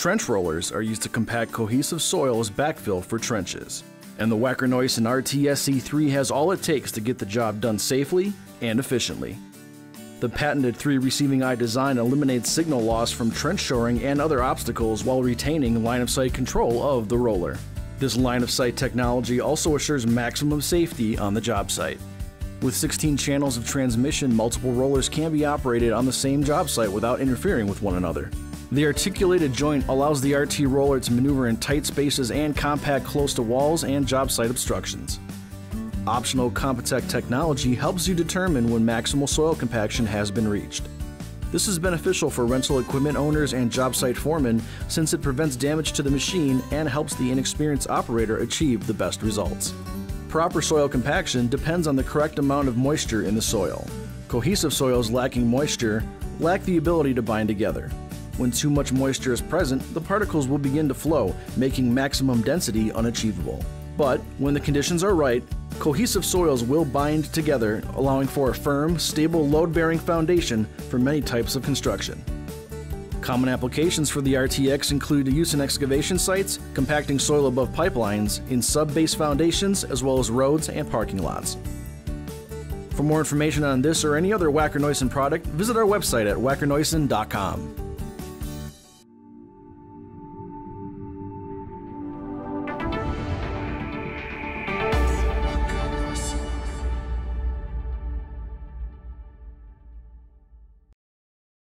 Trench rollers are used to compact cohesive soil as backfill for trenches. And the Wacker Neuson RTSC3 has all it takes to get the job done safely and efficiently. The patented 3 receiving eye design eliminates signal loss from trench shoring and other obstacles while retaining line-of-sight control of the roller. This line-of-sight technology also assures maximum safety on the job site. With 16 channels of transmission, multiple rollers can be operated on the same job site without interfering with one another. The articulated joint allows the RT roller to maneuver in tight spaces and compact close to walls and job site obstructions. Optional Compa Tec technology helps you determine when maximal soil compaction has been reached. This is beneficial for rental equipment owners and job site foremen since it prevents damage to the machine and helps the inexperienced operator achieve the best results. Proper soil compaction depends on the correct amount of moisture in the soil. Cohesive soils lacking moisture lack the ability to bind together. When too much moisture is present, the particles will begin to flow, making maximum density unachievable. But when the conditions are right, cohesive soils will bind together, allowing for a firm, stable, load-bearing foundation for many types of construction. Common applications for the RTX include use in excavation sites, compacting soil above pipelines, in sub-base foundations, as well as roads and parking lots. For more information on this or any other Wacker Neuson product, visit our website at wackerneuson.com.